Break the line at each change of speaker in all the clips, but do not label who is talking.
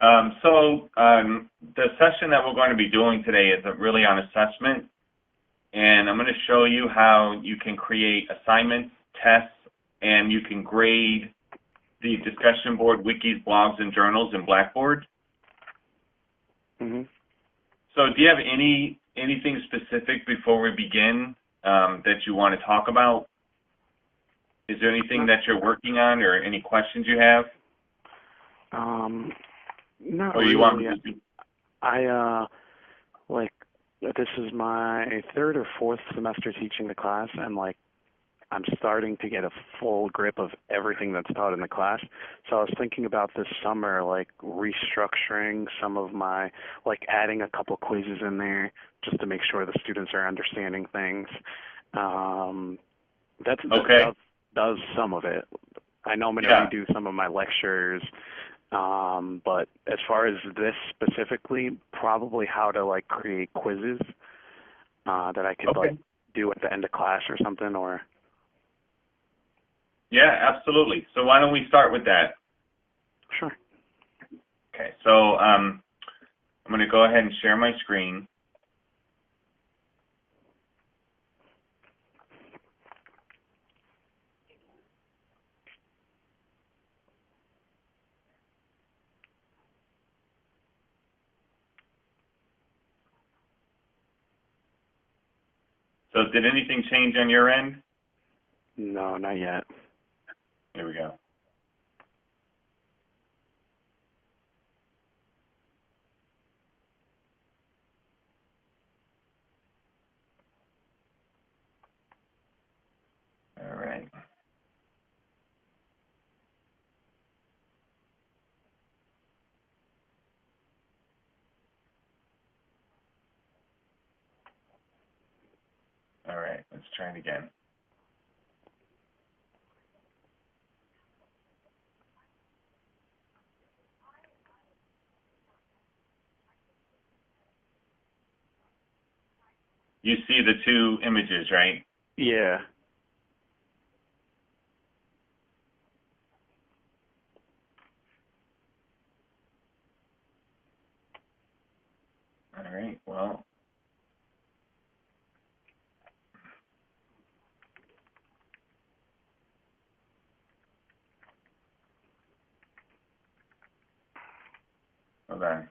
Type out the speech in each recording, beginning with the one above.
The session that we're going to be doing today is really on assessment, and I'm going to show you how you can create assignments, tests, and you can grade the discussion board, wikis, blogs, and journals in Blackboard.
Mm-hmm.
So do you have anything specific before we begin that you want to talk about? Is there anything that you're working on or any questions you have?
Not
or you
really.
want me to
This is my third or fourth semester teaching the class, and I'm starting to get a full grip of everything that's taught in the class. So I was thinking about this summer, restructuring some of my, adding a couple quizzes in there just to make sure the students are understanding things. That does some of it. I know I'm going to redo some of my lectures, but as far as this specifically, probably how to create quizzes that I could do at the end of class or something, or.
Yeah, absolutely. So why don't we start with that?
Sure.
Okay, so I'm going to go ahead and share my screen. So did anything change on your end?
No, not yet.
Here we go. All right. All right, let's try it again. You see the two images, right?
Yeah.
All right, well. Hold on.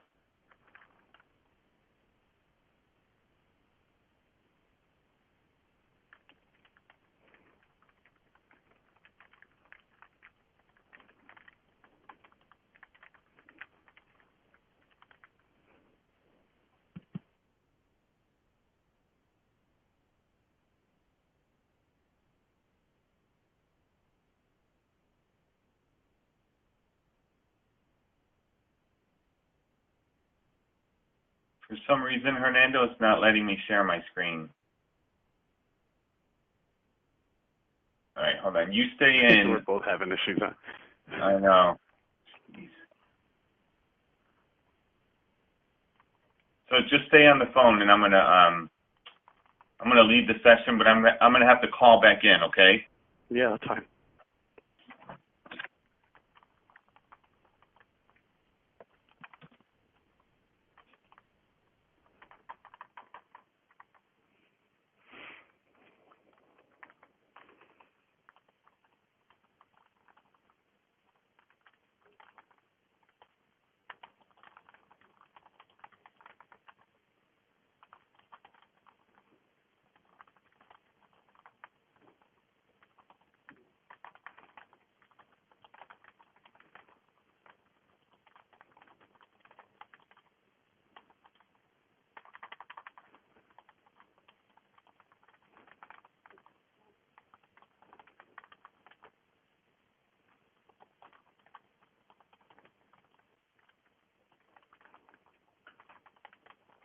For some reason, Hernando, it's not letting me share my screen. All right, hold on. You stay in.
We're both having issues, huh?
I know. Jeez. So just stay on the phone, and I'm gonna leave the session, but I'm gonna have to call back in, okay?
Yeah, that's fine.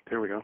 There we go.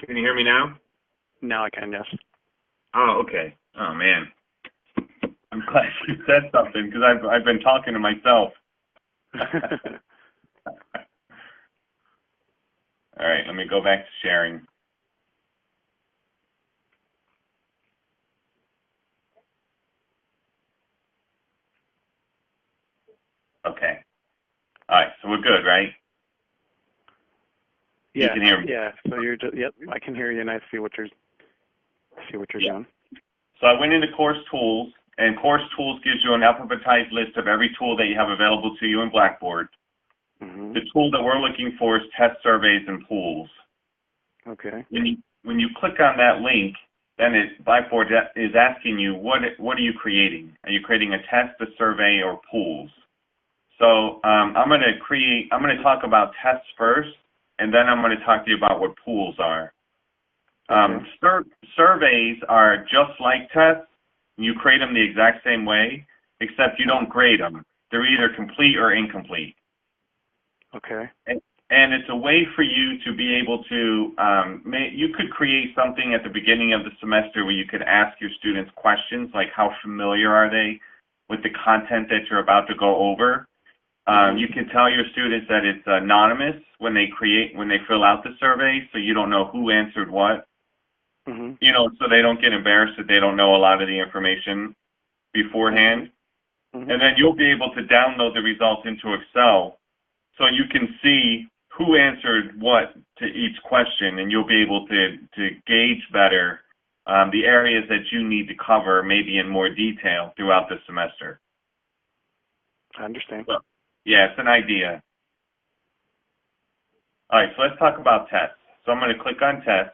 Can you hear me now?
Now I can, yes.
Oh, okay. Oh, man. I'm glad you said something because I've been talking to myself. All right, let me go back to sharing. Okay. All right, so we're good, right?
Yeah,
You can hear me.
yeah. So you're just, yep, I can hear you and I see what you're doing.
So I went into Course Tools, and Course Tools gives you an alphabetized list of every tool that you have available to you in Blackboard.
Mm-hmm.
The tool that we're looking for is test surveys and pools.
Okay.
When you click on that link, then Blackboard is asking you, what are you creating? Are you creating a test, a survey, or pools? So I'm going to talk about tests first, and then I'm going to talk to you about what pools are.
Okay.
Surveys are just like tests. You create them the exact same way, except you don't grade them. They're either complete or incomplete.
Okay.
And it's a way for you to be able to, you could create something at the beginning of the semester where you could ask your students questions like how familiar are they with the content that you're about to go over. You can tell your students that it's anonymous when they fill out the survey, so you don't know who answered what.
Mm-hmm.
You know, so they don't get embarrassed that they don't know a lot of the information beforehand.
Mm-hmm.
And then you'll be able to download the results into Excel so you can see who answered what to each question, and you'll be able to gauge better the areas that you need to cover maybe in more detail throughout the semester.
I understand.
So, yeah, it's an idea. All right, so let's talk about tests. So I'm going to click on tests.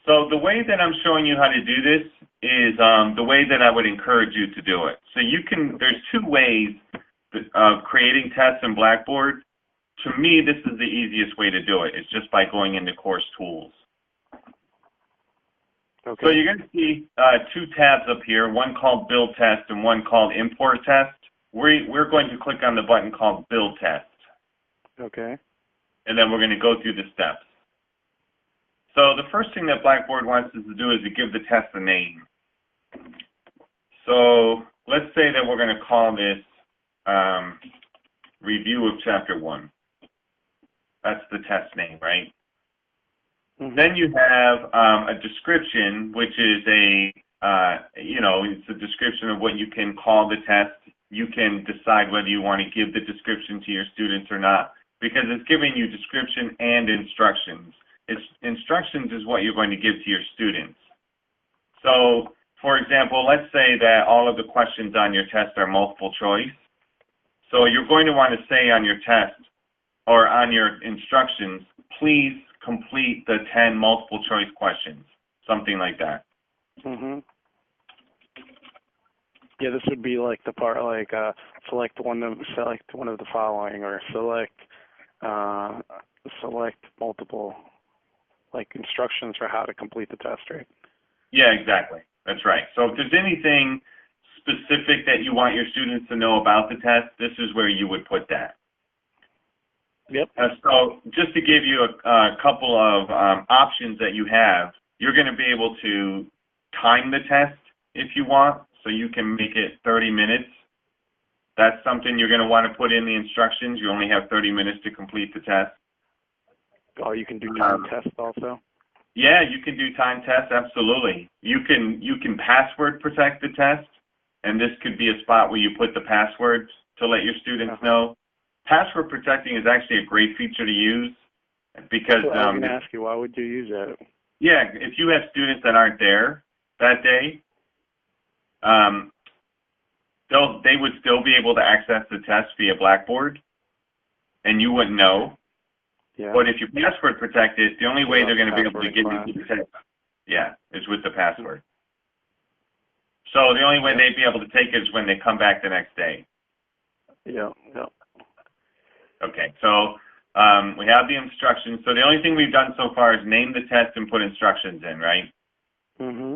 So the way that I'm showing you how to do this is the way that I would encourage you to do it. So there's two ways of creating tests in Blackboard. To me, this is the easiest way to do it. It's just by going into Course Tools.
Okay.
So you're going to see two tabs up here, one called Build Test and one called Import Test. We're going to click on the button called Build Test.
Okay.
And then we're going to go through the steps. So the first thing that Blackboard wants us to do is to give the test a name. So let's say that we're going to call this Review of Chapter 1. That's the test name, right?
Mm-hmm.
Then you have a description, which is it's a description of what you can call the test. You can decide whether you want to give the description to your students or not, because it's giving you description and instructions. Instructions is what you're going to give to your students. So, for example, let's say that all of the questions on your test are multiple choice. So you're going to want to say on your test or on your instructions, please complete the 10 multiple choice questions, something like that.
Mm-hmm. Yeah, this would be like the part like select one of the following, or select multiple, like instructions for how to complete the test, right?
Yeah, exactly. That's right. So if there's anything specific that you want your students to know about the test, this is where you would put that.
Yep.
So just to give you a couple of options that you have, you're going to be able to time the test if you want, so you can make it 30 minutes. That's something you're going to want to put in the instructions. You only have 30 minutes to complete the test.
Oh, you can do time tests also?
Yeah, you can do time tests, absolutely. You can password protect the test, and this could be a spot where you put the passwords to let your students know. Password protecting is actually a great feature to use because
I was going to ask you, why would you use that?
Yeah, if you have students that aren't there that day, they would still be able to access the test via Blackboard, and you wouldn't know.
Yeah.
But if you password protect it, the only way they're going to be able to get
class.
into the test, is with the password. So the only way they'd be able to take it is when they come back the next day.
Yeah.
Okay, so we have the instructions. So the only thing we've done so far is name the test and put instructions in, right?
Mm-hmm.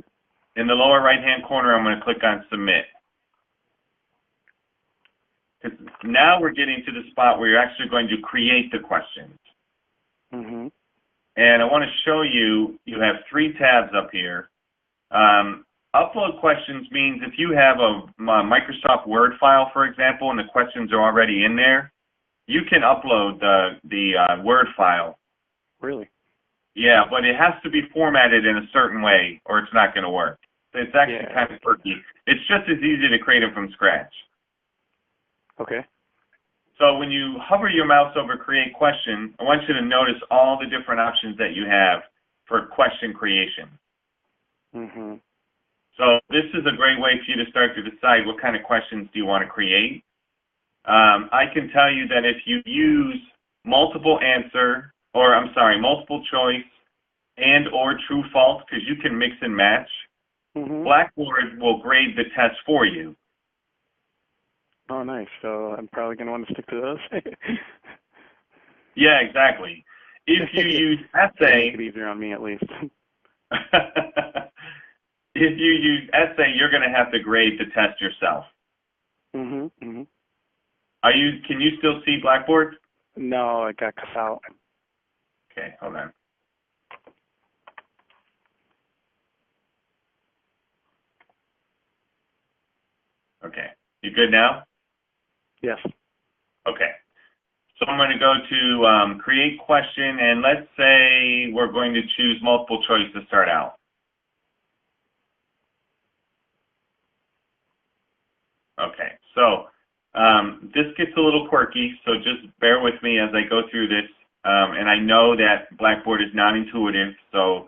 In the lower right-hand corner, I'm going to click on Submit. Because now we're getting to the spot where you're actually going to create the questions.
Mm-hmm.
And I want to show you, you have 3 tabs up here. Upload questions means if you have a Microsoft Word file, for example, and the questions are already in there, you can upload the Word file.
Really?
Yeah, but it has to be formatted in a certain way or it's not going to work. It's actually kind of quirky. It's just as easy to create it from scratch.
Okay.
So when you hover your mouse over Create Question, I want you to notice all the different options that you have for question creation.
Mm-hmm.
So this is a great way for you to start to decide what kind of questions do you want to create. I can tell you that if you use multiple choice and or true false, because you can mix and match, Blackboard will grade the test for you.
Oh, nice. So I'm probably going to want to stick to those.
Yeah, exactly. If you use essay,
make it easier on me at least.
if you use essay, you're going to have to grade the test yourself. Can you still see Blackboard?
No, it got cut out.
Okay, hold on. Okay, you good now?
Yes.
Okay. So I'm going to go to create question, and let's say we're going to choose multiple choice to start out. Okay, so this gets a little quirky, so just bear with me as I go through this. And I know that Blackboard is not intuitive, so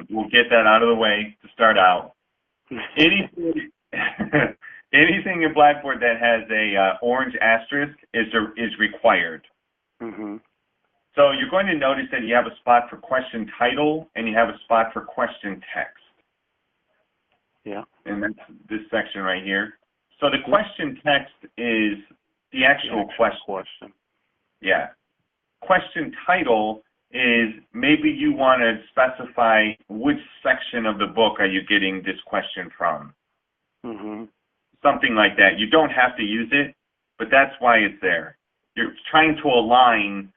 we'll get that out of the way to start out. Anything, anything in Blackboard that has a orange asterisk is required. So you're going to notice that you have a spot for question title and you have a spot for question text.
Yeah.
And that's this section right here. So the question text is the actual question. Yeah. Question title is maybe you want to specify which section of the book are you getting this question from. Something like that. You don't have to use it, but that's why it's there. You're trying to align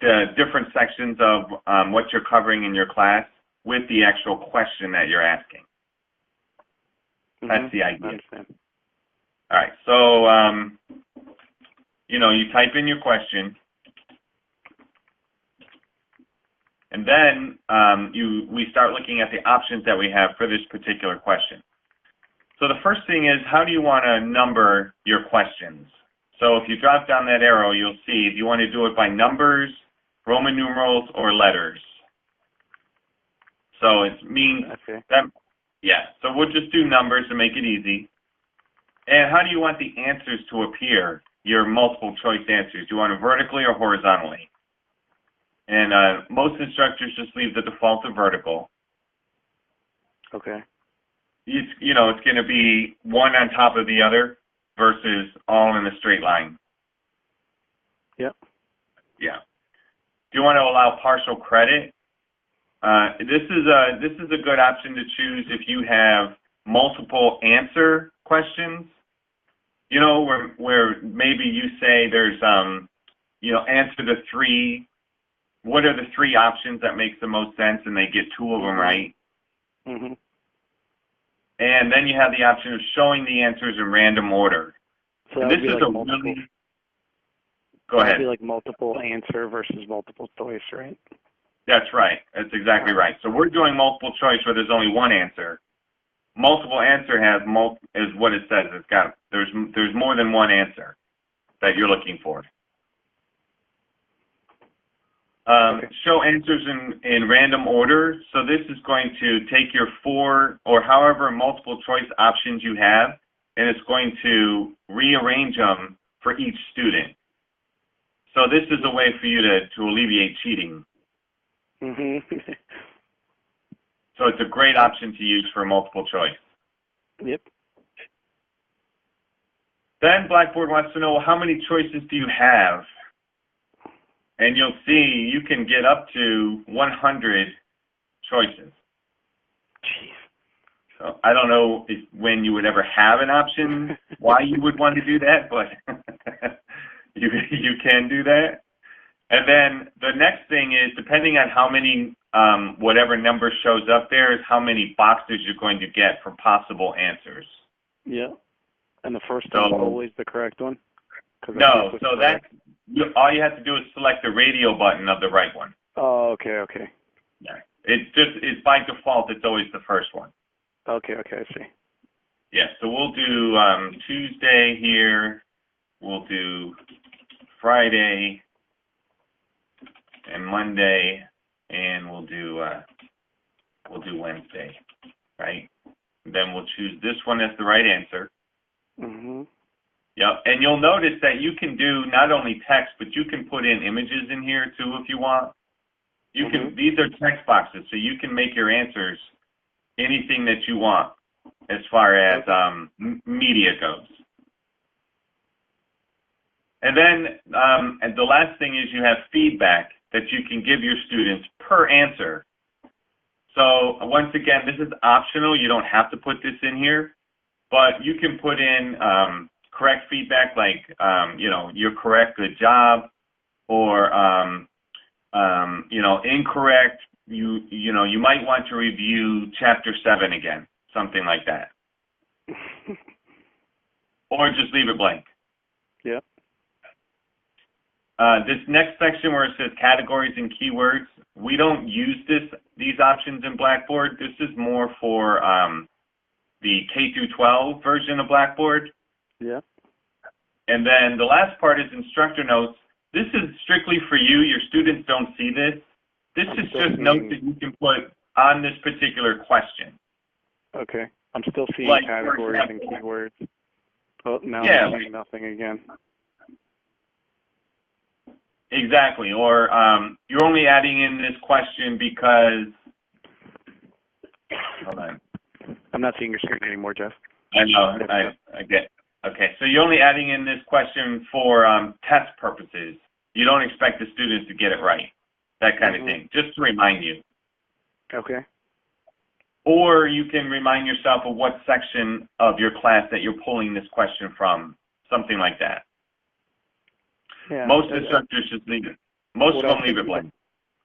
the different sections of what you're covering in your class with the actual question that you're asking. That's the idea. All right, so, you type in your question, and then we start looking at the options that we have for this particular question. So the first thing is, how do you want to number your questions? So if you drop down that arrow, you'll see if you want to do it by numbers, Roman numerals, or letters. So it means that, yeah, so we'll just do numbers to make it easy. And how do you want the answers to appear, your multiple choice answers? Do you want it vertically or horizontally? And most instructors just leave the default to vertical.
Okay.
It's going to be one on top of the other versus all in a straight line.
Yep.
Yeah. Do you want to allow partial credit? This is a good option to choose if you have multiple answer questions. Where maybe you say there's answer the 3. What are the 3 options that makes the most sense, and they get 2 of them right. And then you have the option of showing the answers in random order.
So
and this is like really... Go ahead.
That would be like multiple answer versus multiple choice, right?
That's right. That's exactly right. So we're doing multiple choice where there's only one answer. Multiple answer is what it says. It's got there's more than one answer that you're looking for. Show answers in random order. So this is going to take your 4 or however multiple choice options you have, and it's going to rearrange them for each student. So this is a way for you to alleviate cheating. So it's a great option to use for multiple choice.
Yep.
Then Blackboard wants to know, how many choices do you have? And you'll see you can get up to 100 choices.
Jeez.
So I don't know when you would ever have an option, why you would want to do that, but you can do that. And then the next thing is, depending on how many, whatever number shows up there, is how many boxes you're going to get for possible answers.
Yeah. And the first
So,
one's always the correct one?
No, so that, all you have to do is select the radio button of the right one.
Oh, okay.
Yeah. It's by default, it's always the first one.
Okay, I see.
Yeah, so we'll do Tuesday here, we'll do Friday and Monday, and we'll do Wednesday, right? Then we'll choose this one as the right answer.
Mhm.
Yep, and you'll notice that you can do not only text, but you can put in images in here too if you want. You can. These are text boxes, so you can make your answers anything that you want as far as media goes. And then and the last thing is you have feedback that you can give your students per answer. So once again, this is optional. You don't have to put this in here, but you can put in correct feedback like, you're correct, good job, or, incorrect, you might want to review chapter 7 again, something like that. Or just leave it blank.
Yep.
This next section where it says categories and keywords, we don't use these options in Blackboard. This is more for the K through 12 version of Blackboard.
Yeah.
And then the last part is instructor notes. This is strictly for you. Your students don't see this. This is just notes that you can put on this particular question.
Okay. I'm still seeing
Like,
categories and keywords. Oh, now
Yeah.
I'm seeing nothing again.
Exactly. Or you're only adding in this question because, hold on.
I'm not seeing your screen anymore, Jeff.
I know, I get. Okay, so you're only adding in this question for test purposes. You don't expect the students to get it right, that kind of thing, just to remind you.
Okay.
Or you can remind yourself of what section of your class that you're pulling this question from, something like that.
Yeah.
Most instructors just leave it. Most of them leave it blank.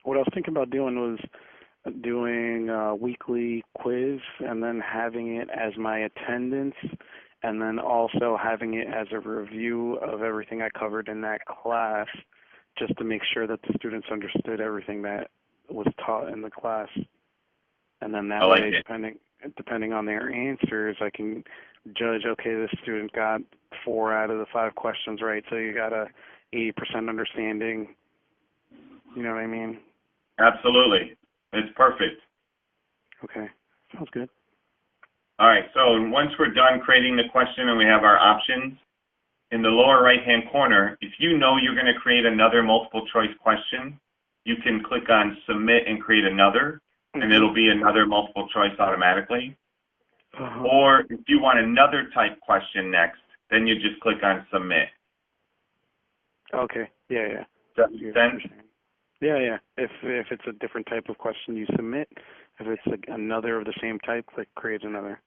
What I was thinking about doing was doing a weekly quiz and then having it as my attendance, and then also having it as a review of everything I covered in that class, just to make sure that the students understood everything that was taught in the class. And then that way, depending on their answers, I can judge, okay, this student got 4 out of the 5 questions right, so you got a 80% understanding. You know what I mean?
Absolutely. It's perfect.
Okay. Sounds good.
All right, so once we're done creating the question and we have our options, in the lower right-hand corner, if you know you're going to create another multiple choice question, you can click on Submit and create another, and it'll be another multiple choice automatically. Or if you want another type question next, then you just click on Submit.
Okay. Yeah.
Does that make sense?
Yeah. If it's a different type of question, you submit. If it's like another of the same type, click create another.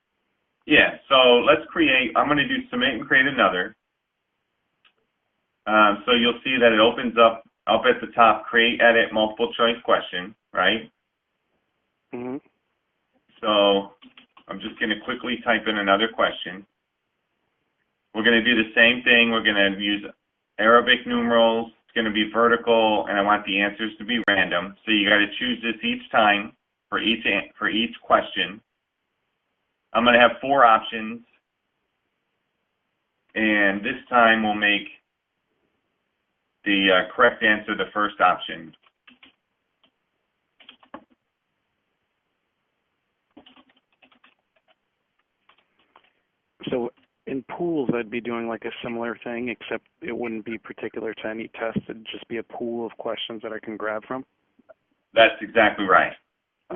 Yeah, so let's create, I'm going to do Submit and create another. So you'll see that it opens up at the top, Create, Edit, Multiple Choice Question, right? So I'm just going to quickly type in another question. We're going to do the same thing. We're going to use Arabic numerals. It's going to be vertical, and I want the answers to be random. So you got to choose this each time for each question. I'm going to have 4 options, and this time we'll make the correct answer the first option.
So in pools, I'd be doing like a similar thing, except it wouldn't be particular to any test. It'd just be a pool of questions that I can grab from.
That's exactly right.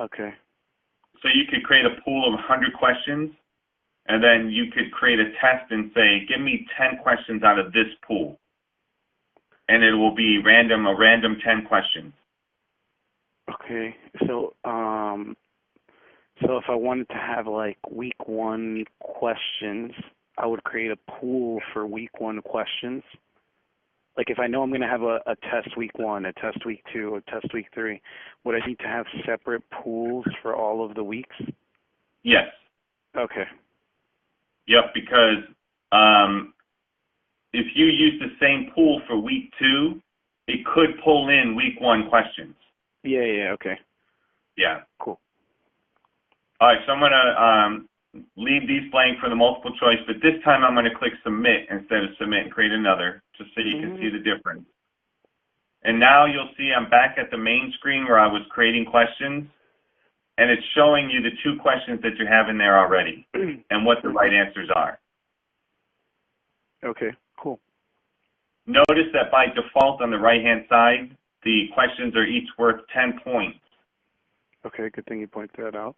Okay.
So you could create a pool of 100 questions, and then you could create a test and say, give me 10 questions out of this pool. And it will be a random 10 questions.
Okay. So if I wanted to have like week 1 questions, I would create a pool for week 1 questions. Like if I know I'm going to have a test week 1, a test week 2, a test week 3, would I need to have separate pools for all of the weeks?
Yes.
Okay.
Yep, because if you use the same pool for week 2, it could pull in week 1 questions.
Yeah, okay.
Yeah.
Cool.
All right, so I'm going to leave these blank for the multiple choice, but this time I'm going to click submit instead of submit and create another, just so you can see the difference. And now you'll see I'm back at the main screen where I was creating questions, and it's showing you the 2 questions that you have in there already and what the right answers are.
Okay, cool.
Notice that by default on the right-hand side, the questions are each worth 10 points.
Okay, good thing you pointed that out.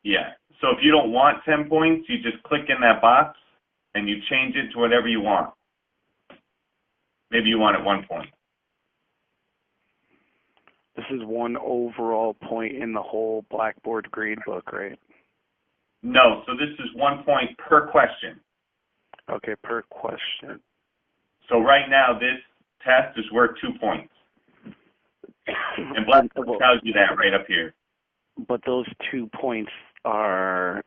Yeah. So if you don't want 10 points, you just click in that box and you change it to whatever you want. Maybe you want it 1 point.
This is 1 overall point in the whole Blackboard grade book, right?
No, so this is 1 point per question.
Okay, per question.
So right now, this test is worth 2 points. And Blackboard tells you that right up here.
But those 2 points are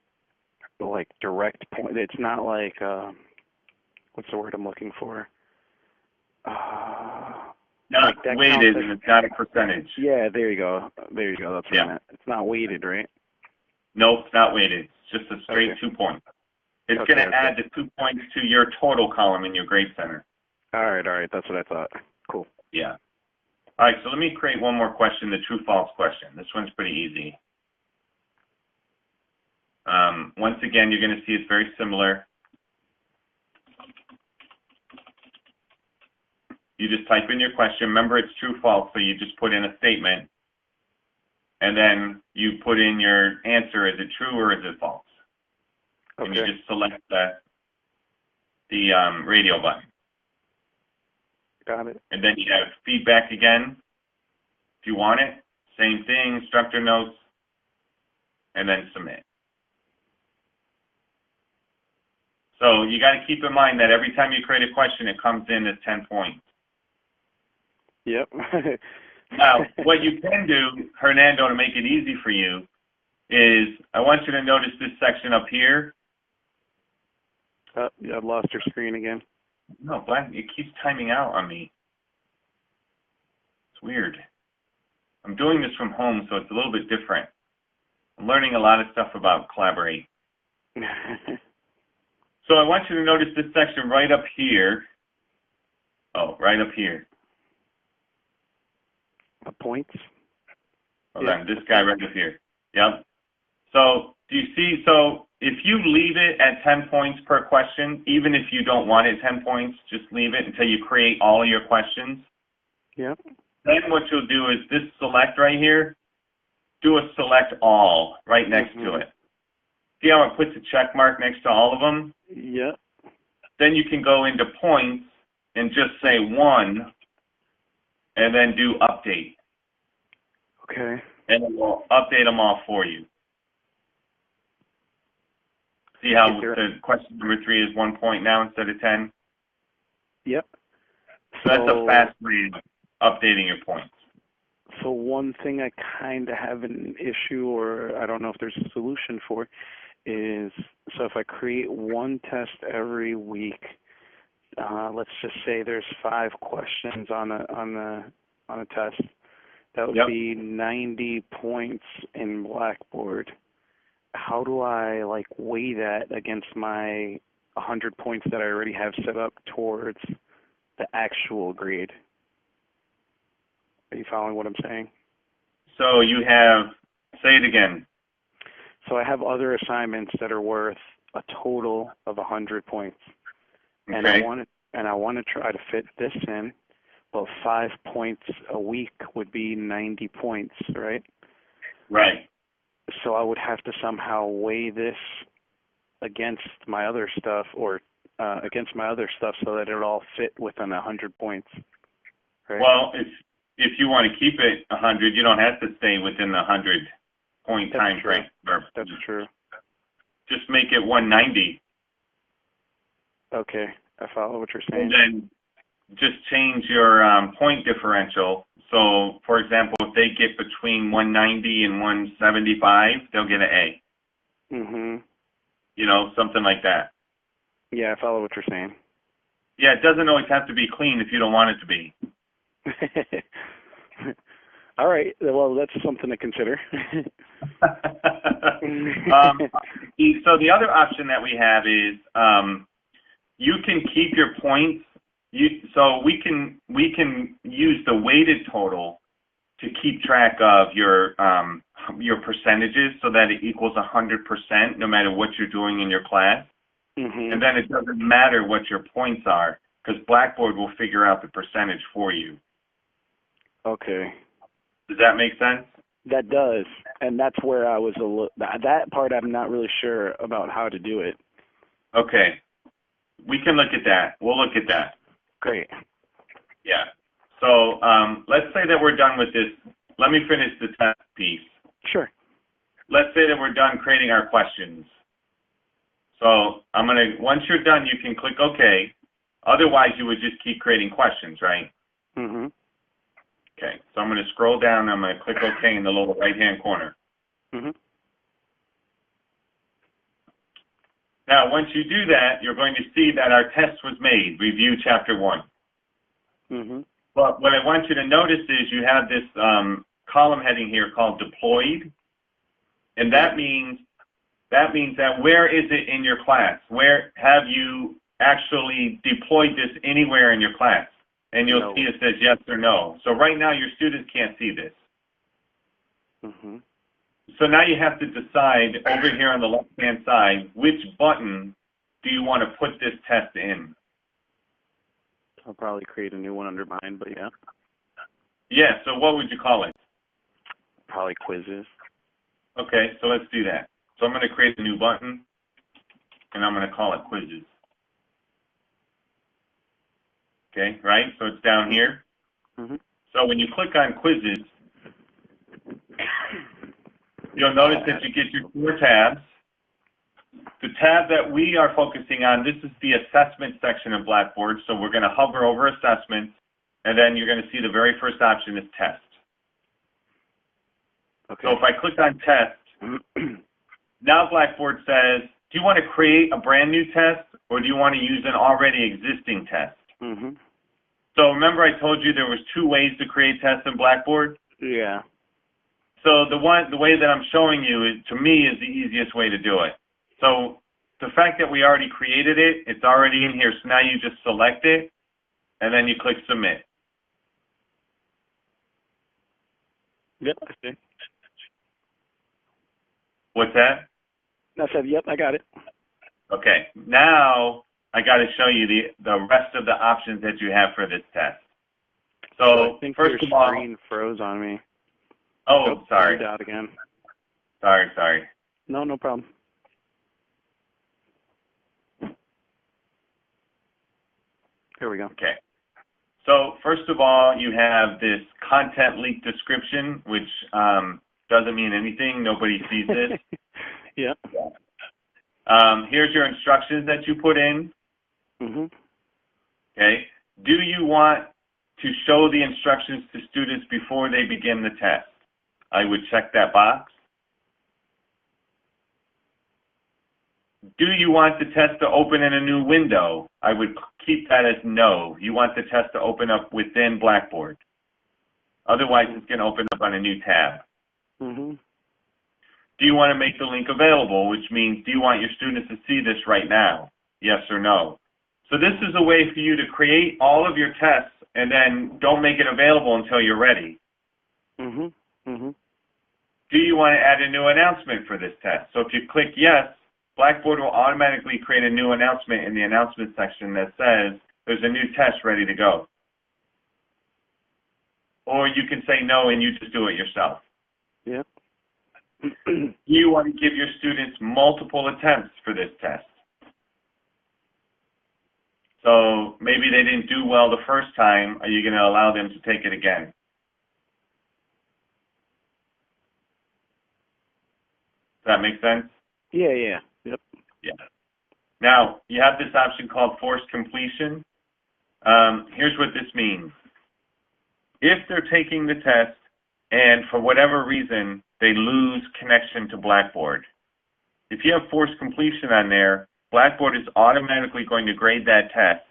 like direct point. It's not like, what's the word I'm looking for?
Not
like
weighted, and it's not a percentage.
Yeah, there you go. There you go. That's what I meant. It's not weighted, right?
Nope, it's not weighted. It's just a straight 2 points. It's going to add the 2 points to your total column in your grade center.
All right. That's what I thought. Cool.
Yeah. All right, so let me create one more question, the true-false question. This one's pretty easy. Once again, you're going to see it's very similar. You just type in your question. Remember, it's true-false, so you just put in a statement, and then you put in your answer. Is it true or is it false? Okay. And you just select the radio button.
Got it.
And then you have feedback again, if you want it. Same thing, instructor notes, and then submit. So you got to keep in mind that every time you create a question, it comes in as 10 points.
Yep.
Now, what you can do, Hernando, to make it easy for you, is I want you to notice this section up here.
Yeah, I've lost your screen again.
No, it keeps timing out on me. It's weird. I'm doing this from home, so it's a little bit different. I'm learning a lot of stuff about Collaborate. So I want you to notice this section right up here. Oh, right up here.
The points?
Hold on, this guy right up here. Yep. So do you see, so if you leave it at 10 points per question, even if you don't want it 10 points, just leave it until you create all of your questions.
Yep.
Then what you'll do is this select right here, do a select all right next to it. See how it puts a check mark next to all of them?
Yep.
Then you can go into points and just say 1 and then do update.
Okay.
And it will update them all for you. See how the question number 3 is 1 point now instead of 10?
Yep.
So that's a fast way of updating your points.
So one thing I kind of have an issue, or I don't know if there's a solution for, is so if I create 1 test every week, let's just say there's 5 questions on a test. That would be 90 points in Blackboard. How do I weigh that against my 100 points that I already have set up towards the actual grade? Are you following what I'm saying? So
you have, say it again.
So I have other assignments that are worth a total of 100 points.
Okay.
And I want to try to fit this in, but 5 points a week would be 90 points, right?
Right.
So I would have to somehow weigh this against my other stuff, or against my other stuff, so that it all fit within 100 points. Right?
Well, if you want to keep it 100, you don't have to stay within the 100-point time frame.
That's true.
Just make it 190.
Okay, I follow what you're saying.
And then just change your point differential. So, for example, if they get between 190 and 175, they'll get an A.
Mhm.
You know, something like that.
Yeah, I follow what you're saying.
Yeah, it doesn't always have to be clean if you don't want it to be.
All right. Well, that's something to consider.
So the other option that we have is you can keep your points. So we can use the weighted total to keep track of your percentages so that it equals 100% no matter what you're doing in your class.
Mhm.
And then it doesn't matter what your points are because Blackboard will figure out the percentage for you.
Okay.
Does that make sense?
That does, and that's where I was that part I'm not really sure about how to do it.
Okay. We can look at that. We'll look at that.
Great.
Yeah. So let's say that we're done with this. Let me finish the test piece.
Sure.
Let's say that we're done creating our questions. So once you're done, you can click OK. Otherwise, you would just keep creating questions, right?
Mhm.
Okay. So I'm going to scroll down. And I'm going to click OK in the lower right-hand corner.
Mhm.
Now, once you do that, you're going to see that our test was made. Review Chapter 1.
Mhm.
But what I want you to notice is you have this column heading here called Deployed. And that means that where is it in your class? Where have you actually deployed this anywhere in your class? And you'll see it says yes or no. So right now your students can't see this.
Mhm.
So now you have to decide over here on the left-hand side, which button do you want to put this test in?
I'll probably create a new one under mine, but yeah.
Yeah, so what would you call it?
Probably quizzes.
Okay, so let's do that. So I'm going to create a new button, and I'm going to call it quizzes. Okay, right? So it's down here.
Mhm.
So when you click on quizzes, you'll notice that you get your 4 tabs. The tab that we are focusing on, this is the assessment section of Blackboard. So we're going to hover over assessment, and then you're going to see the very first option is test.
Okay.
So if I click on test, now Blackboard says, do you want to create a brand new test, or do you want to use an already existing test?
Mhm.
So remember I told you there was 2 ways to create tests in Blackboard?
Yeah.
So the way that I'm showing you is, to me, is the easiest way to do it. So the fact that we already created it, it's already in here. So now you just select it, and then you click submit.
Yep. I see.
What's that?
I said, yep, I got it.
Okay. Now I got to show you the rest of the options that you have for this test. So
I think
first
your
of all,
screen froze on me.
oh, sorry.
Zoomed out again.
Sorry.
No, no problem. Here we go.
Okay. So first of all, you have this content link description, which doesn't mean anything. Nobody sees this.
Yep.
Here's your instructions that you put in.
Mhm.
Okay. Do you want to show the instructions to students before they begin the test? I would check that box. Do you want the test to open in a new window? I would keep that as no. You want the test to open up within Blackboard. Otherwise, it's going to open up on a new tab.
Mhm.
Do you want to make the link available, which means do you want your students to see this right now? Yes or no? So this is a way for you to create all of your tests and then don't make it available until you're ready.
Mhm. Mhm.
Do you want to add a new announcement for this test? So if you click yes, Blackboard will automatically create a new announcement in the announcement section that says there's a new test ready to go. Or you can say no and you just do it yourself.
Yep.
Do you want to give your students multiple attempts for this test? So maybe they didn't do well the first time. Are you going to allow them to take it again? Does that make sense?
Yeah. Yep.
Yeah. Now, you have this option called forced completion. Here's what this means. If they're taking the test and for whatever reason they lose connection to Blackboard, if you have forced completion on there, Blackboard is automatically going to grade that test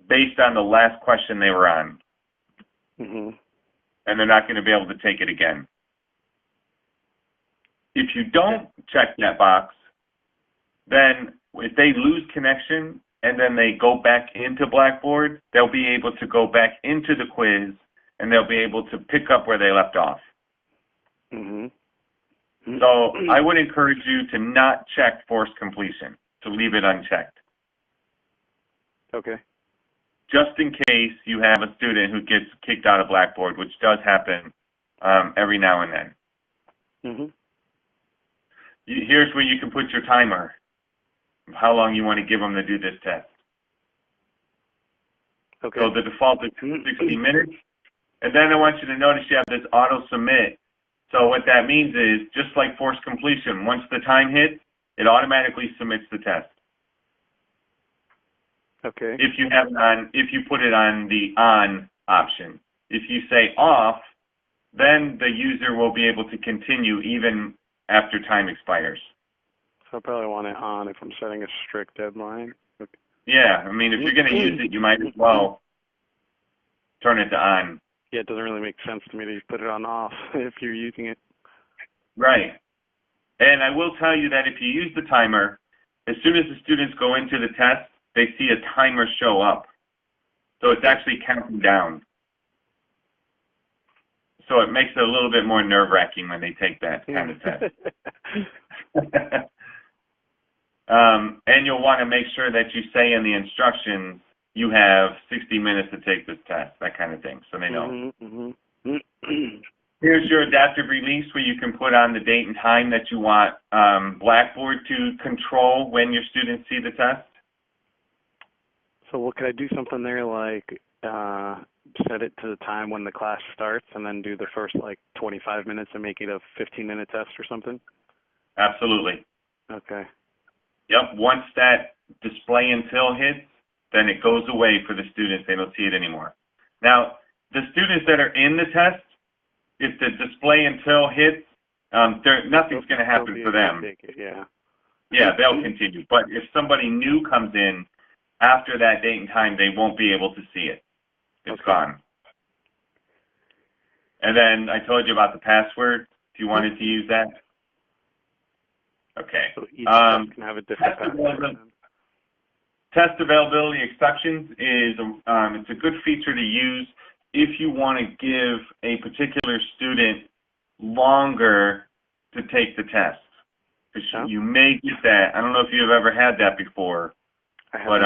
based on the last question they were on.
Mhm.
And they're not going to be able to take it again. If you don't check that box, then if they lose connection and then they go back into Blackboard, they'll be able to go back into the quiz and they'll be able to pick up where they left off.
Mhm.
So I would encourage you to not check forced completion, to leave it unchecked.
Okay.
Just in case you have a student who gets kicked out of Blackboard, which does happen every now and then.
Mhm.
Here's where you can put your timer, how long you want to give them to do this test.
Okay.
So the default is 60 minutes. And then I want you to notice you have this auto submit. So what that means is, just like forced completion, once the time hits, it automatically submits the test.
Okay.
If you have it on, if you put it on the on option. If you say off, then the user will be able to continue even after time expires.
So I probably want it on if I'm setting a strict deadline. Okay.
Yeah, I mean, if you're going to use it, you might as well turn it to on.
Yeah, it doesn't really make sense to me to put it on off if you're using it.
Right. And I will tell you that if you use the timer, as soon as the students go into the test, they see a timer show up. So it's actually counting down. So it makes it a little bit more nerve-wracking when they take that kind of test. And you'll want to make sure that you say in the instructions, you have 60 minutes to take this test, that kind of thing, so they know. Here's your adaptive release where you can put on the date and time that you want Blackboard to control when your students see the test.
So what could I do something there like set it to the time when the class starts and then do the first like 25 minutes and make it a 15-minute test or something?
Absolutely.
Okay.
Yep, once that display until hits, then it goes away for the students. They don't see it anymore. Now, the students that are in the test, if the display until hits, nothing's going to happen for them.
Yeah.
Yeah, they'll continue. But if somebody new comes in after that date and time, they won't be able to see it. It's gone. And then I told you about the password, if you wanted to use that. Okay.
So each test can have a different password.
Test availability exceptions is it's a good feature to use if you want to give a particular student longer to take the test. Because you may get that. I don't know if you've ever had that before, but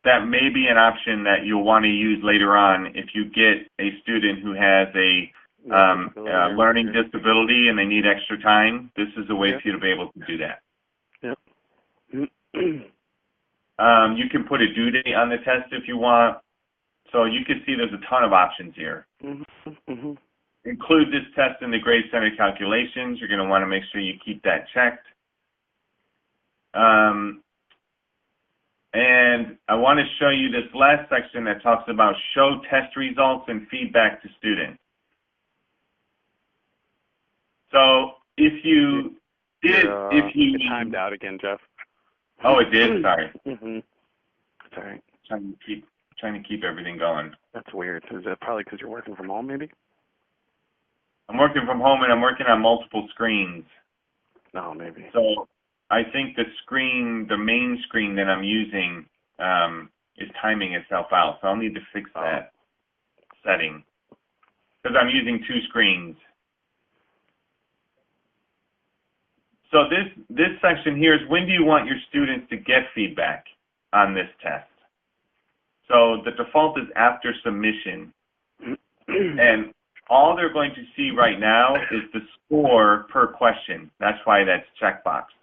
that may be an option that you'll want to use later on if you get a student who has a learning disability and they need extra time. This is a way for you to be able to do that.
Yep.
You can put a due date on the test if you want. So you can see there's a ton of options here. Include this test in the grade center calculations. You're going to want to make sure you keep that checked. And I want to show you this last section that talks about show test results and feedback to students. So if you did, it
timed out again, Jeff.
Oh, it did. Sorry.
It's all right.
Trying to keep everything going.
That's weird. Is that probably because you're working from home, maybe?
I'm working from home and I'm working on multiple screens.
No, maybe.
So I think the main screen that I'm using is timing itself out. So I'll need to fix that setting because I'm using two screens. So this section here is when do you want your students to get feedback on this test? So the default is after submission. And all they're going to see right now is the score per question. That's why that's checkboxed.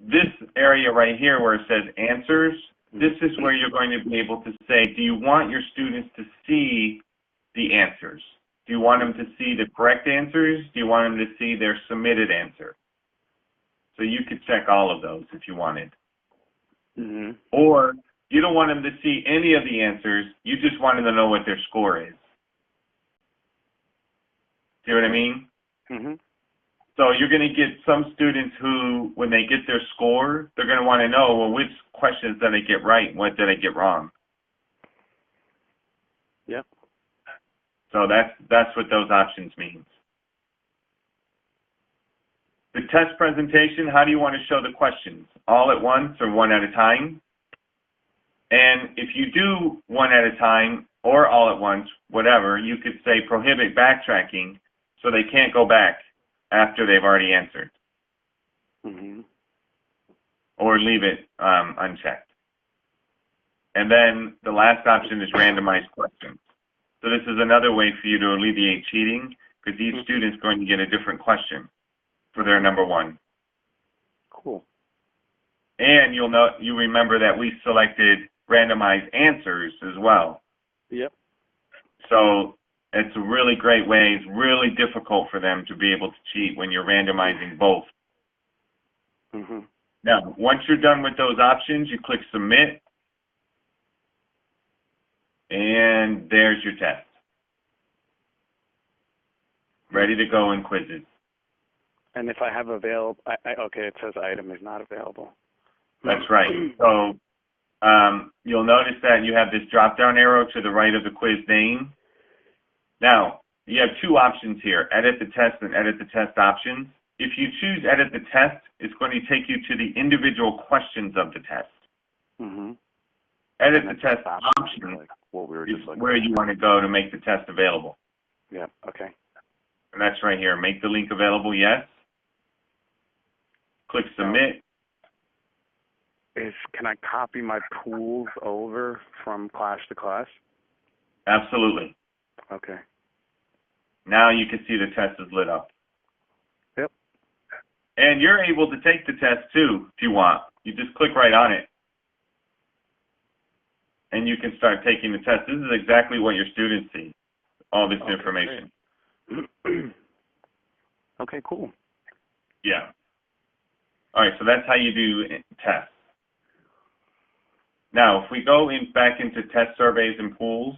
This area right here where it says answers, this is where you're going to be able to say, do you want your students to see the answers? Do you want them to see the correct answers? Do you want them to see their submitted answer? So you could check all of those if you wanted. Or you don't want them to see any of the answers. You just want them to know what their score is. See what I mean?
Mm-hmm.
So you're going to get some students who, when they get their score, they're going to want to know, well, which questions did I get right? What did I get wrong?
Yep.
So that's what those options means. The test presentation, how do you want to show the questions? All at once or one at a time? And if you do one at a time or all at once, whatever, you could say prohibit backtracking so they can't go back after they've already answered.
Mm-hmm.
Or leave it unchecked. And then the last option is randomized questions. So this is another way for you to alleviate cheating because each student's going to get a different question for their number one.
Cool.
And you remember that we selected randomized answers as well.
Yep.
So it's a really great way. It's really difficult for them to be able to cheat when you're randomizing both.
Mm-hmm.
Now, once you're done with those options, you click Submit. And there's your test. Ready to go in quizzes.
And if I have available, okay, it says item is not available.
That's right. So you'll notice that you have this drop-down arrow to the right of the quiz name. Now, you have two options here, edit the test and edit the test options. If you choose edit the test, it's going to take you to the individual questions of the test.
Mm-hmm.
Edit the test option
like what we were
is
just looking
where you want to go to make the test available.
Yeah, okay.
And that's right here. Make the link available, yes. Click Submit.
Can I copy my pools over from class to class?
Absolutely.
Okay.
Now you can see the test is lit up.
Yep.
And you're able to take the test too, if you want. You just click right on it. And you can start taking the test. This is exactly what your students see, all this information.
Okay, cool.
Yeah. All right, so that's how you do tests. Now, if we go back into test surveys and pools,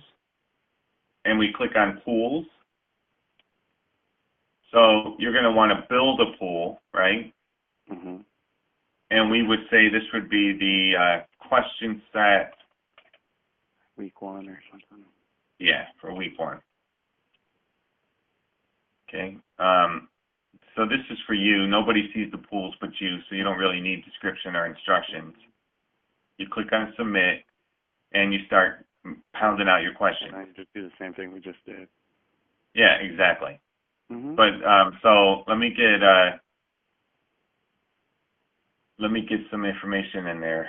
and we click on pools, so you're going to want to build a pool, right?
Mm-hmm.
And we would say this would be the question set.
Week 1 or something.
Yeah, for week 1. Okay. So this is for you. Nobody sees the pools but you, so you don't really need description or instructions. You click on Submit, and you start pounding out your questions.
And I just do the same thing we just did.
Yeah, exactly.
Mm-hmm.
But so let me get some information in there,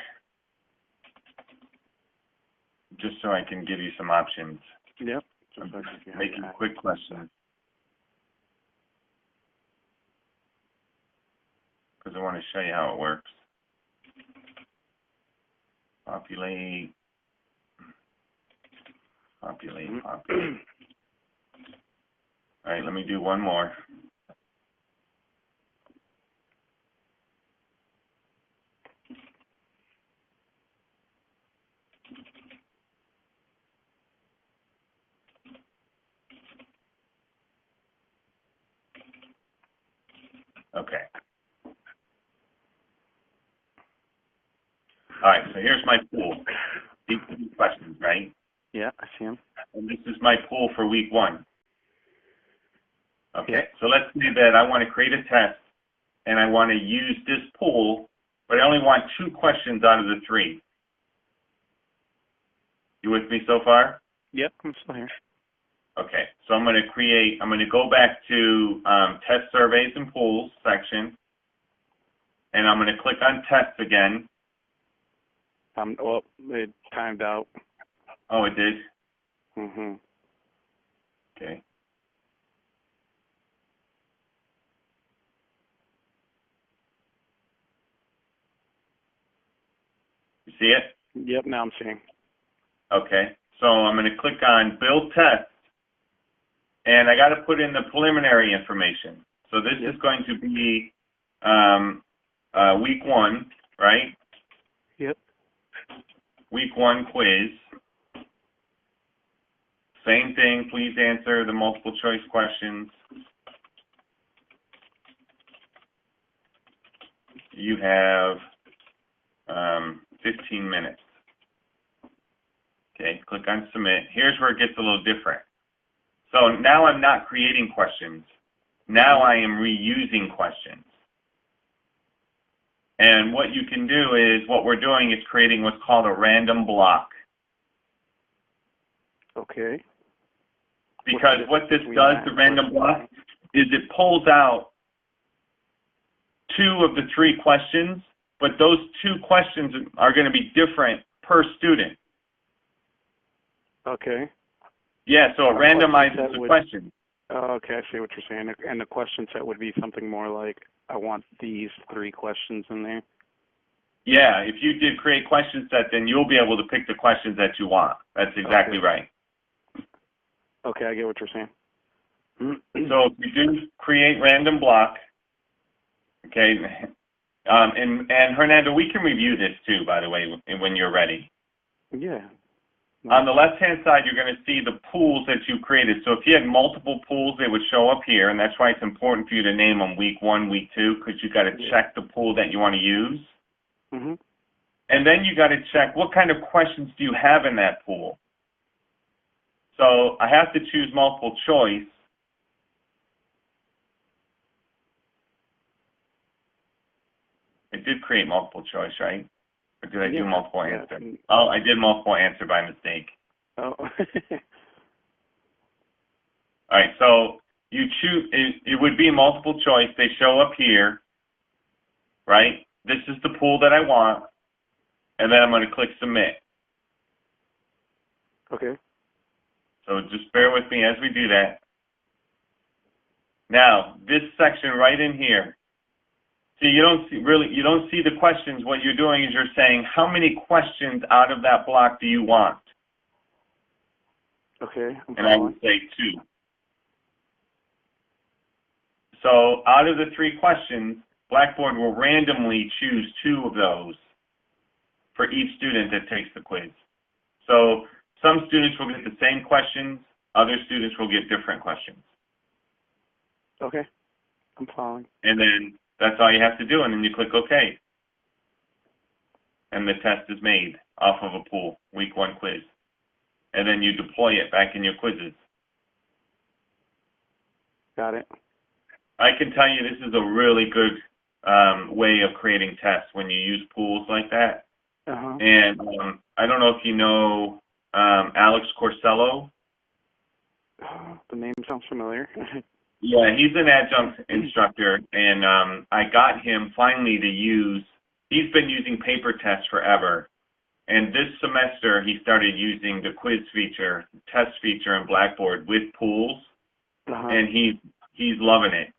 just so I can give you some options.
Yep.
I'm just making quick questions because I want to show you how it works. Populate. All right, let me do one more. Okay. All right, so here's my pool. These are the questions, right?
Yeah, I see them.
And this is my pool for week 1. Okay,
Yeah.
so let's say that I want to create a test, and I want to use this pool, but I only want 2 questions out of the 3. You with me so far?
Yep, I'm still here.
Okay, so I'm going to go back to test surveys and pools section, and I'm going to click on tests again.
Well, it timed out.
Oh, it did?
Mm-hmm.
Okay. You see it?
Yep, now I'm seeing.
Okay, so I'm going to click on Build Test, and I got to put in the preliminary information. So this is going to be week 1, right?
Yep.
week 1 quiz. Same thing, please answer the multiple choice questions. You have 15 minutes. Okay, click on submit. Here's where it gets a little different. So now I'm not creating questions. Now I am reusing questions. And what you can do is, what we're doing is creating what's called a random block.
Okay.
Because what this does, the random block, is it pulls out 2 of the 3 questions, but those 2 questions are going to be different per student.
Okay.
Yeah, so it randomizes the questions.
Oh, okay, I see what you're saying. And the question set would be something more like, I want these 3 questions in there.
Yeah, if you did create question set, then you'll be able to pick the questions that you want. That's exactly right.
Okay, I get what you're saying.
So if you do create random block, okay, and Hernando, we can review this too, by the way, when you're ready.
Yeah.
On the left-hand side, you're going to see the pools that you created. So if you had multiple pools, they would show up here, and that's why it's important for you to name them week 1, week 2, because you got to check the pool that you want to use.
Mm-hmm.
And then you got to check what kind of questions do you have in that pool. So I have to choose multiple choice. It did create multiple choice, right? Or did I do multiple answer? Oh, I did multiple answer by mistake.
Oh.
All right, so you choose, it would be multiple choice. They show up here, right? This is the pool that I want, and then I'm going to click submit.
Okay.
So just bear with me as we do that. Now, this section right in here, see, you don't see the questions. What you're doing is you're saying, how many questions out of that block do you want?
Okay.
And I would say 2. So out of the 3 questions, Blackboard will randomly choose 2 of those for each student that takes the quiz. So some students will get the same questions, other students will get different questions.
Okay. I'm following.
And then that's all you have to do, and then you click OK. And the test is made off of a pool, week 1 quiz. And then you deploy it back in your quizzes.
Got it.
I can tell you this is a really good way of creating tests when you use pools like that.
Uh-huh.
And I don't know if you know Alex Corsello.
The name sounds familiar.
Yeah, he's an adjunct instructor, and I got him finally to use, he's been using paper tests forever. And this semester, he started using the quiz feature, test feature in Blackboard with pools, and he's loving it.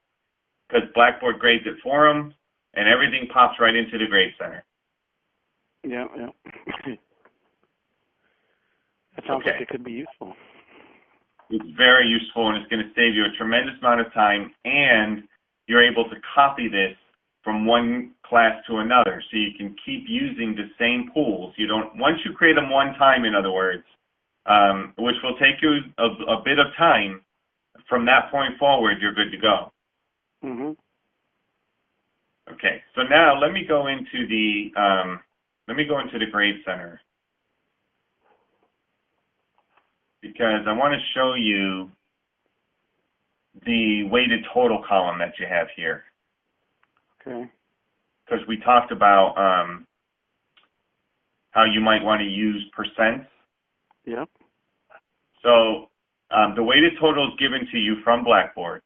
Because Blackboard grades it for him, and everything pops right into the Grade Center.
Yeah. That sounds like it could be useful.
It's very useful, and it's going to save you a tremendous amount of time, and you're able to copy this from one class to another, so you can keep using the same pools. You don't, once you create them one time, in other words, which will take you a bit of time, from that point forward, you're good to go.
Mm-hmm.
Okay, so now let me go into the Grade Center, because I want to show you the weighted total column that you have here.
Okay.
Because we talked about how you might want to use percents.
Yep.
So the weighted total is given to you from Blackboard.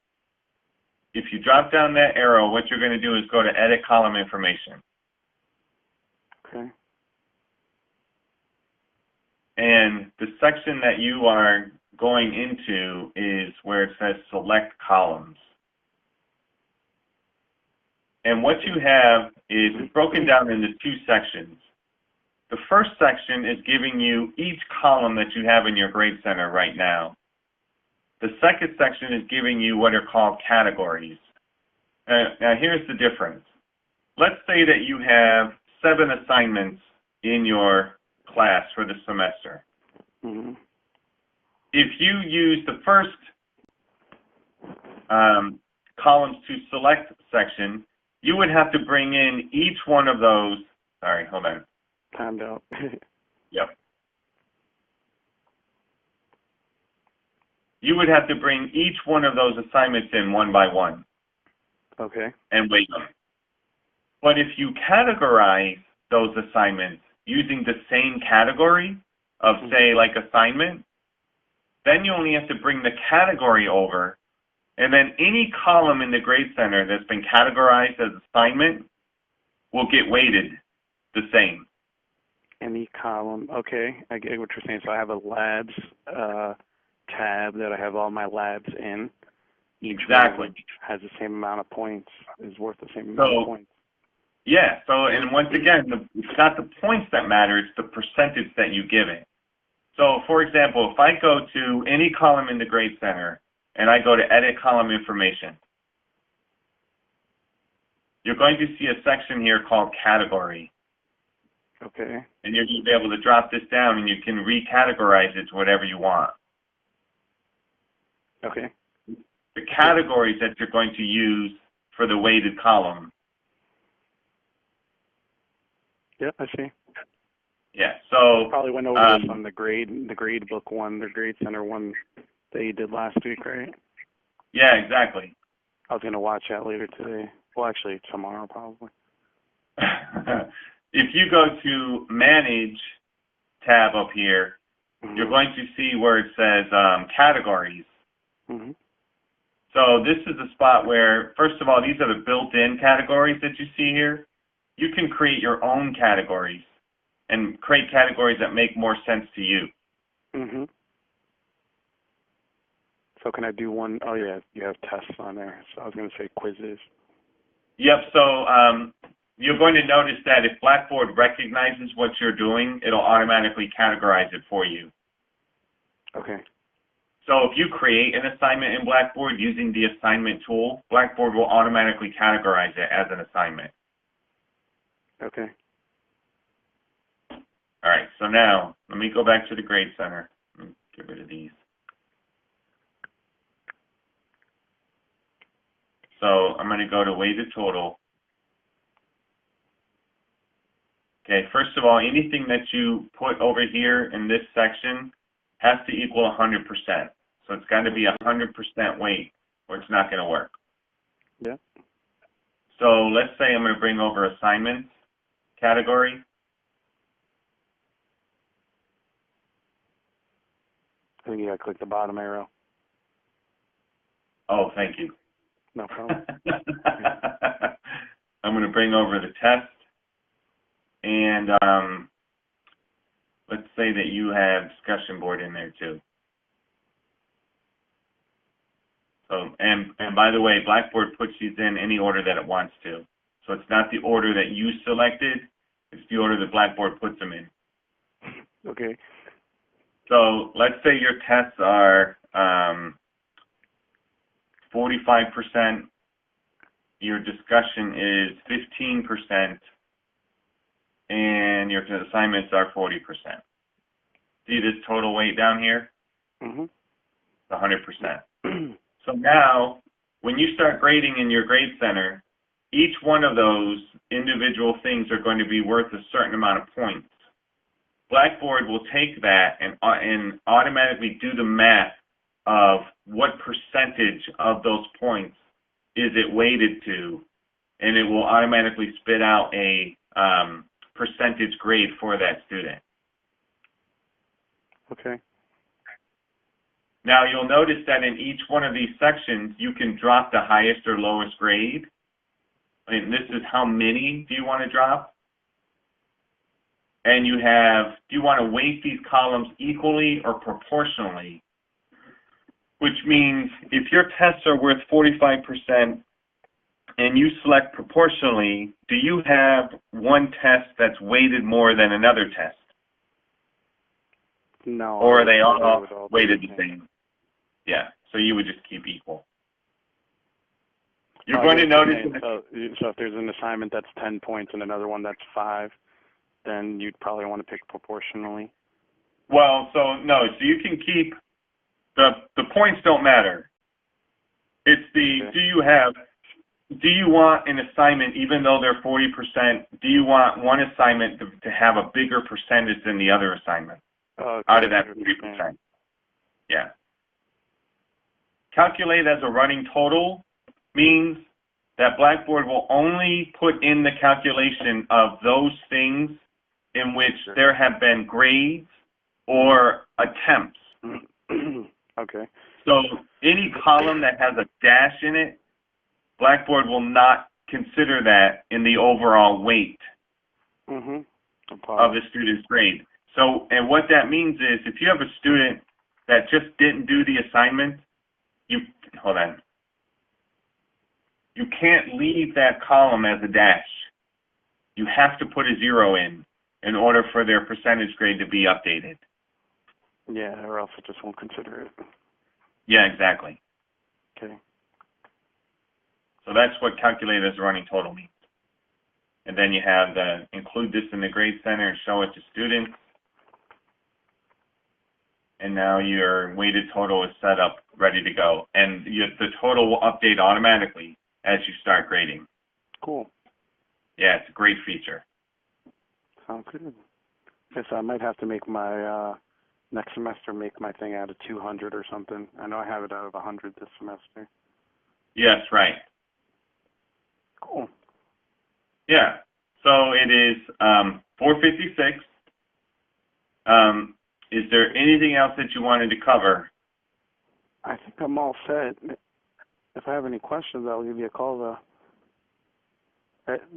If you drop down that arrow, what you're going to do is go to Edit Column Information.
Okay.
And the section that you are going into is where it says Select Columns. And what you have is broken down into 2 sections. The first section is giving you each column that you have in your Grade Center right now. The second section is giving you what are called categories. Now here's the difference. Let's say that you have 7 assignments in your class for the semester.
Mm-hmm.
If you use the first columns to select section, you would have to bring in each one of those. Sorry, hold on.
Timed out.
Yep. You would have to bring each one of those assignments in one by one.
Okay.
And weight them. But if you categorize those assignments using the same category of, say, like assignment, then you only have to bring the category over, and then any column in the Grade Center that's been categorized as assignment will get weighted the same.
Any column. Okay, I get what you're saying. So I have a labs tab that I have all my labs in. Each
Exactly.
one has the same amount of points, is worth the same amount of points.
Yeah, so, and once again, it's not the points that matter, it's the percentage that you give it. So, for example, if I go to any column in the Grade Center, and I go to Edit Column Information, you're going to see a section here called Category.
Okay.
And you're going to be able to drop this down, and you can recategorize it to whatever you want.
Okay.
The categories that you're going to use for the weighted column.
Yep, I see.
Yeah, so
probably went over this on the grade book one, the Grade Center one that you did last week, right?
Yeah, exactly.
I was gonna watch that later today. Well, actually tomorrow probably.
If you go to Manage tab up here, you're going to see where it says Categories.
Mm-hmm.
So this is a spot where, first of all, these are the built-in categories that you see here. You can create your own categories and create categories that make more sense to you.
Mm-hmm. So can I do one? Oh yeah, you have tests on there. So I was going to say quizzes.
Yep, so you're going to notice that if Blackboard recognizes what you're doing, it'll automatically categorize it for you.
Okay.
So if you create an assignment in Blackboard using the assignment tool, Blackboard will automatically categorize it as an assignment.
Okay.
All right, so now let me go back to the Grade Center. Let me get rid of these. So I'm going to go to weighted total. Okay, first of all, anything that you put over here in this section has to equal 100%. So it's got to be 100% weight or it's not going to work.
Yeah.
So let's say I'm going to bring over assignments category.
I think you got to click the bottom arrow.
Oh, thank you.
No problem.
I'm going to bring over the test, and let's say that you have discussion board in there too. So, and by the way, Blackboard puts these in any order that it wants to. So it's not the order that you selected, it's the order that Blackboard puts them in.
Okay.
So let's say your tests are 45%, your discussion is 15%, and your assignments are 40%. See this total weight down here?
Mm-hmm.
It's 100%. So now, when you start grading in your Grade Center, each one of those individual things are going to be worth a certain amount of points. Blackboard will take that and automatically do the math of what percentage of those points is it weighted to, and it will automatically spit out a percentage grade for that student.
Okay.
Now you'll notice that in each one of these sections, you can drop the highest or lowest grade. And this is how many do you want to drop? And you have, do you want to weight these columns equally or proportionally? Which means if your tests are worth 45% and you select proportionally, do you have one test that's weighted more than another test?
No.
Or are they all weighted the same? Yeah, so you would just keep equal. You're going to notice...
So if there's an assignment that's 10 points and another one that's 5, then you'd probably want to pick proportionally.
Well, so no, so you can keep the points don't matter. It's the
Okay.
do you want an assignment even though they're 40%? Do you want one assignment to have a bigger percentage than the other assignment out of that 40%? Yeah. Calculate as a running total means that Blackboard will only put in the calculation of those things in which there have been grades or attempts.
Okay.
So any column that has a dash in it, Blackboard will not consider that in the overall weight of the student's grade. So, and what that means is if you have a student that just didn't do the assignment, hold on. You can't leave that column as a dash. You have to put a 0 in order for their percentage grade to be updated.
Yeah, or else it just won't consider it.
Yeah, exactly.
Okay.
So that's what calculate as a running total means. And then you have the include this in the grade center and show it to students. And now your weighted total is set up, ready to go. And the total will update automatically as you start grading.
Cool.
Yeah, it's a great feature.
Sounds good. Guess I might have to make my next semester make my thing out of 200 or something. I know I have it out of 100 this semester.
Yes, right.
Cool.
Yeah. So it is 4:56. Is there anything else that you wanted to cover?
I think I'm all set. If I have any questions, I'll give you a call, though.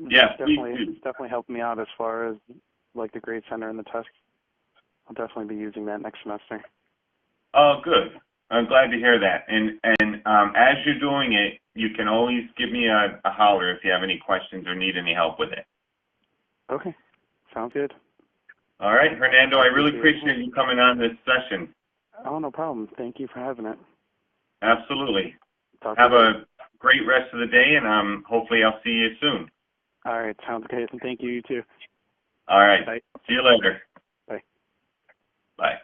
Yeah, please do.
It's definitely helped me out as far as like the grade center and the test. I'll definitely be using that next semester.
Oh, good. I'm glad to hear that. And as you're doing it, you can always give me a holler if you have any questions or need any help with it.
Okay. Sounds good.
All right, Hernando, I really appreciate you coming on this session.
Oh, no problem. Thank you for having it.
Absolutely.
Have
a great rest of the day, and hopefully I'll see you soon.
All right. Sounds good. And thank you, you too.
All right.
Bye.
See you later.
Bye.
Bye.